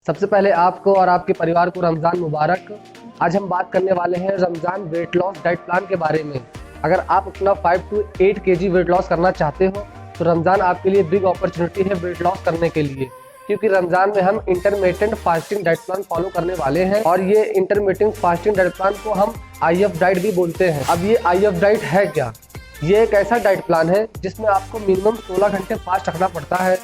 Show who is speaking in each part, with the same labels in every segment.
Speaker 1: सबसे पहले आपको और आपके परिवार को रमज़ान मुबारक। आज हम बात करने वाले हैं Ramzan weight loss diet plan के बारे में। अगर आप अपना 5 to 8 kg वेट लॉस करना चाहते हो तो रमज़ान आपके लिए बिग अपॉर्चुनिटी है वेट लॉस करने के लिए, क्योंकि रमज़ान में हम intermittent fasting diet plan follow करने वाले हैं और ये इंटरमिटेंट फास्टिंग डाइट प्लान को हम IF डाइट भी बोलते हैं। अब ये IF डाइट है क्या? ये एक ऐसा डाइट प्लान है जिसमें आपको मिनिमम 16 घंटे फास्ट रखना पड़ता है,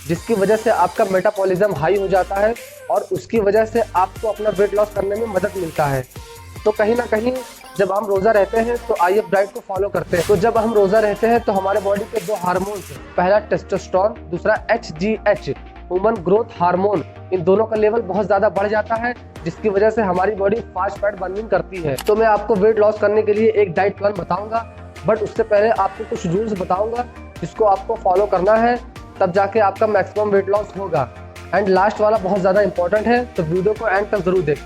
Speaker 1: जिसकी वजह से आपका मेटाबॉलिज्म हाई हो जाता है और उसकी वजह से आपको अपना वेट लॉस करने में मदद मिलता है। तो कहीं ना कहीं जब हम रोज़ा रहते हैं तो IF डाइट को फॉलो करते हैं। तो जब हम रोज़ा रहते हैं तो हमारे बॉडी के दो हार्मोन्स, पहला टेस्टोस्टेरोन, दूसरा HGH ह्यूमन ग्रोथ हार्मोन, इन दोनों का लेवल बहुत ज़्यादा बढ़ जाता है, जिसकी वजह से हमारी बॉडी फास्ट फैट बर्निंग करती है। तो मैं आपको वेट लॉस करने के लिए एक डाइट प्लान बताऊंगा, बट उससे पहले आपको कुछ रूल्स बताऊंगा जिसको आपको फॉलो करना है, तब जाके आपका मैक्सिमम वेट लॉस होगा। एंड लास्ट वाला बहुत ज़्यादा इंपॉर्टेंट है, तो वीडियो को एंड तक जरूर देखें।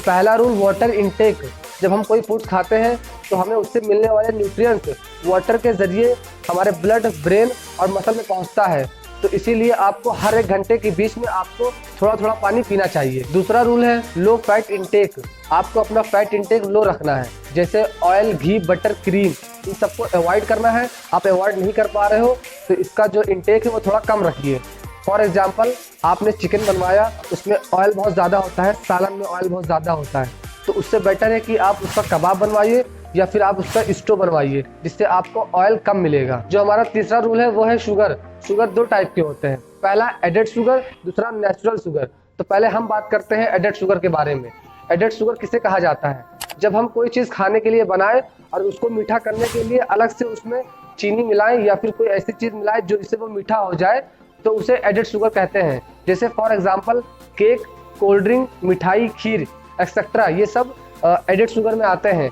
Speaker 1: पहला रूल, वाटर इनटेक। जब हम कोई फूड खाते हैं तो हमें उससे मिलने वाले न्यूट्रिएंट्स वाटर के जरिए हमारे ब्लड, ब्रेन और मसल में पहुंचता है, तो इसीलिए आपको हर 1 घंटे के बीच में आपको थोड़ा थोड़ा पानी पीना चाहिए। दूसरा रूल है लो फैट इंटेक। आपको अपना फैट इंटेक लो रखना है, जैसे ऑयल, घी, बटर, क्रीम, इन सबको अवॉइड करना है। आप अवॉइड नहीं कर पा रहे हो तो इसका जो इंटेक है वो थोड़ा कम रखिए। फॉर एग्जाम्पल, आपने चिकन बनवाया, उसमें ऑयल बहुत ज़्यादा होता है, सालन में ऑयल बहुत ज़्यादा होता है, तो उससे बेटर है कि आप उसका कबाब बनवाइए या फिर आप उसका स्टो बनवाइए, जिससे आपको ऑयल कम मिलेगा। जो हमारा तीसरा रूल है वो है शुगर। शुगर 2 टाइप के होते हैं, पहला एडेड शुगर, दूसरा नेचुरल शुगर। तो पहले हम बात करते हैं एडेड शुगर के बारे में। एडेड शुगर किसे कहा जाता है? जब हम कोई चीज़ खाने के लिए बनाएं और उसको मीठा करने के लिए अलग से उसमें चीनी मिलाएं या फिर कोई ऐसी चीज़ मिलाएं जो इससे वो मीठा हो जाए, तो उसे एडेड शुगर कहते हैं। जैसे for example cake, cold drink, मिठाई, खीर एक्सेट्रा, ये सब एडेड शुगर में आते हैं।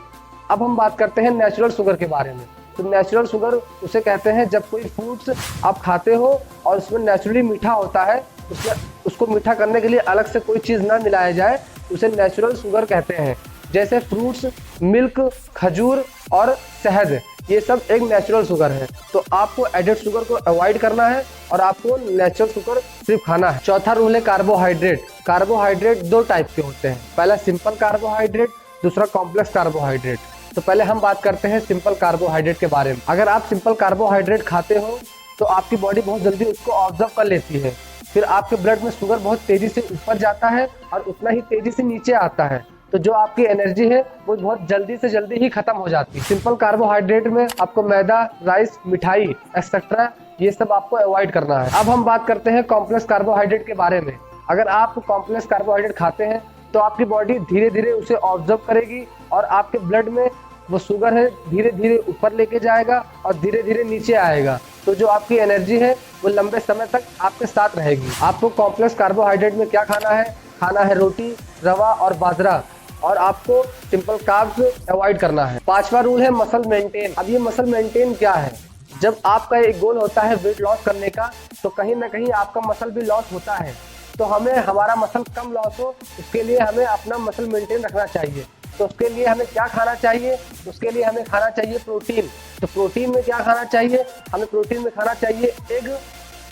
Speaker 1: अब हम बात करते हैं नेचुरल शुगर के बारे में। तो नेचुरल शुगर उसे कहते हैं जब कोई फ्रूट्स आप खाते हो और उसमें नेचुरली मीठा होता है, उसमें उसको मीठा करने के लिए अलग से कोई चीज़ ना मिलाया जाए, उसे नेचुरल शुगर कहते हैं। जैसे फ्रूट्स, मिल्क, खजूर और शहद, ये सब एक नेचुरल शुगर है। तो आपको एडेड शुगर को अवॉइड करना है और आपको नेचुरल शुगर सिर्फ खाना है। चौथा रूल है कार्बोहाइड्रेट। कार्बोहाइड्रेट 2 टाइप के होते हैं, पहला सिंपल कार्बोहाइड्रेट, दूसरा कॉम्प्लेक्स कार्बोहाइड्रेट। तो पहले हम बात करते हैं सिंपल कार्बोहाइड्रेट के बारे में। अगर आप सिंपल कार्बोहाइड्रेट खाते हो तो आपकी बॉडी बहुत जल्दी उसको ऑब्जर्व कर लेती है, फिर आपके ब्लड में शुगर बहुत तेज़ी से ऊपर जाता है और उतना ही तेज़ी से नीचे आता है, तो जो आपकी एनर्जी है वो बहुत जल्दी से जल्दी ही खत्म हो जाती है। सिंपल कार्बोहाइड्रेट में आपको मैदा, राइस, मिठाई एक्सेट्रा, ये सब आपको अवॉइड करना है। अब हम बात करते हैं कॉम्प्लेक्स कार्बोहाइड्रेट के बारे में। अगर आप कॉम्प्लेक्स कार्बोहाइड्रेट खाते हैं तो आपकी बॉडी धीरे धीरे उसे ऑब्जर्व करेगी और आपके ब्लड में वो शुगर है धीरे धीरे ऊपर लेके जाएगा और धीरे धीरे नीचे आएगा, तो जो आपकी एनर्जी है वो लंबे समय तक आपके साथ रहेगी। आपको कॉम्प्लेक्स कार्बोहाइड्रेट में क्या खाना है? खाना है रोटी, रवा और बाजरा, और आपको सिंपल कार्ब्स अवॉइड करना है। 5वां रूल है मसल मेंटेन। अब ये मसल मेंटेन क्या है? जब आपका एक गोल होता है वेट लॉस करने का, तो कहीं ना कहीं आपका मसल भी लॉस होता है, तो हमें हमारा मसल कम लॉस हो उसके लिए हमें अपना मसल मेंटेन रखना चाहिए। तो उसके लिए हमें क्या खाना चाहिए? उसके लिए हमें खाना चाहिए प्रोटीन। तो प्रोटीन में क्या खाना चाहिए? हमें प्रोटीन में खाना चाहिए egg,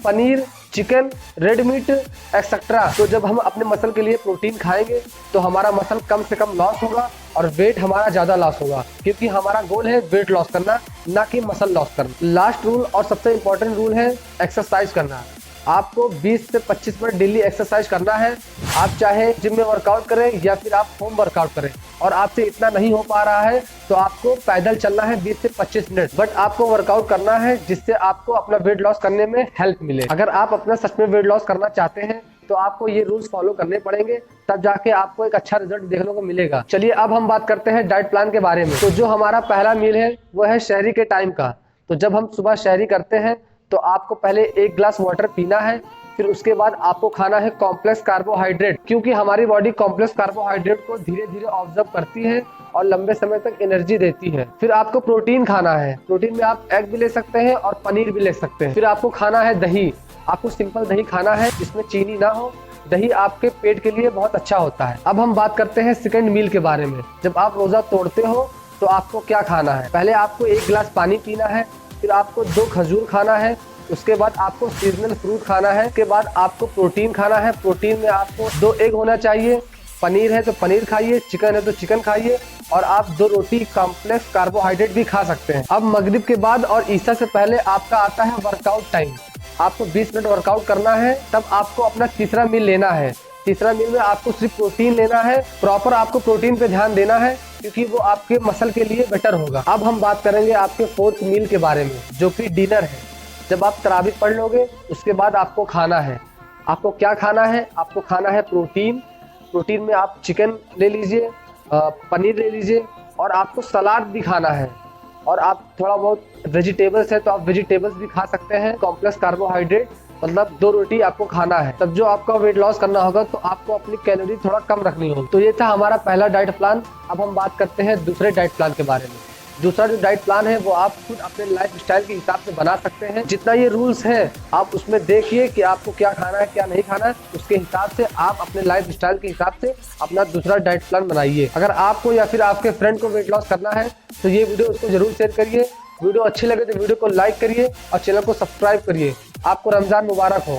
Speaker 1: paneer, chicken, red meat etcetera. तो जब हम अपने मसल के लिए प्रोटीन खाएंगे तो हमारा मसल कम से कम लॉस होगा और वेट हमारा ज़्यादा लॉस होगा, क्योंकि हमारा गोल है वेट लॉस करना, ना कि मसल लॉस करना। लास्ट रूल और सबसे इम्पोर्टेंट रूल है एक्सरसाइज करना। आपको 20 से 25 मिनट डेली एक्सरसाइज करना है। आप चाहे जिम में वर्कआउट करें या फिर आप होम वर्कआउट करें, और आपसे इतना नहीं हो पा रहा है तो आपको पैदल चलना है 20 से 25 मिनट, बट आपको वर्कआउट करना है जिससे आपको अपना वेट लॉस करने में हेल्प मिले। अगर आप अपना सच में वेट लॉस करना चाहते हैं तो आपको ये रूल्स फॉलो करने पड़ेंगे, तब जाके आपको एक अच्छा रिजल्ट देखने को मिलेगा। चलिए अब हम बात करते हैं डाइट प्लान के बारे में। तो जो हमारा पहला मील है वो है शहरी के टाइम का। तो जब हम सुबह शहरी करते हैं तो आपको पहले 1 गिलास वाटर पीना है, फिर उसके बाद आपको खाना है कॉम्प्लेक्स कार्बोहाइड्रेट, क्योंकि हमारी बॉडी कॉम्प्लेक्स कार्बोहाइड्रेट को धीरे धीरे ऑब्जर्व करती है और लंबे समय तक एनर्जी देती है। फिर आपको प्रोटीन खाना है। प्रोटीन में आप एग भी ले सकते हैं और पनीर भी ले सकते हैं। फिर आपको खाना है दही। आपको सिंपल दही खाना है जिसमें चीनी ना हो, दही आपके पेट के लिए बहुत अच्छा होता है। अब हम बात करते हैं सेकंड मील के बारे में। जब आप रोजा तोड़ते हो तो आपको क्या खाना है? पहले आपको 1 गिलास पानी पीना है, फिर आपको 2 खजूर खाना है, उसके बाद आपको सीजनल फ्रूट खाना है, उसके बाद आपको प्रोटीन खाना है। प्रोटीन में आपको 2 एग होना चाहिए, पनीर है तो पनीर खाइए, चिकन है तो चिकन खाइए, और आप 2 रोटी कॉम्प्लेक्स कार्बोहाइड्रेट भी खा सकते हैं। अब मगरिब के बाद और ईशा से पहले आपका आता है वर्कआउट टाइम। आपको 20 मिनट वर्कआउट करना है, तब आपको अपना तीसरा मील लेना है। तीसरा मील में आपको सिर्फ प्रोटीन लेना है। प्रॉपर आपको प्रोटीन पे ध्यान देना है, क्योंकि वो आपके मसल के लिए बेटर होगा। अब हम बात करेंगे आपके 4th मील के बारे में, जो कि डिनर है। जब आप तरावी पढ़ लोगे उसके बाद आपको खाना है। आपको क्या खाना है? आपको खाना है प्रोटीन। प्रोटीन में आप चिकन ले लीजिए, पनीर ले लीजिए, और आपको सलाद भी खाना है। और आप थोड़ा बहुत वेजिटेबल्स है तो आप वेजिटेबल्स भी खा सकते हैं। कॉम्प्लेक्स कार्बोहाइड्रेट मतलब 2 रोटी आपको खाना है। तब जो आपका वेट लॉस करना होगा तो आपको अपनी कैलोरी थोड़ा कम रखनी होगी। तो ये था हमारा पहला डाइट प्लान। अब हम बात करते हैं दूसरे डाइट प्लान के बारे में। दूसरा जो डाइट प्लान है वो आप खुद अपने लाइफ स्टाइल के हिसाब से बना सकते हैं। जितना ये रूल्स है आप उसमें देखिए कि आपको क्या खाना है क्या नहीं खाना है, उसके हिसाब से आप अपने लाइफ स्टाइल के हिसाब से अपना दूसरा डाइट प्लान बनाइए। अगर आपको या फिर आपके फ्रेंड को वेट लॉस करना है तो ये वीडियो उसको जरूर शेयर करिए। वीडियो अच्छी लगे तो वीडियो को लाइक करिए और चैनल को सब्सक्राइब करिए। आपको रमजान मुबारक हो।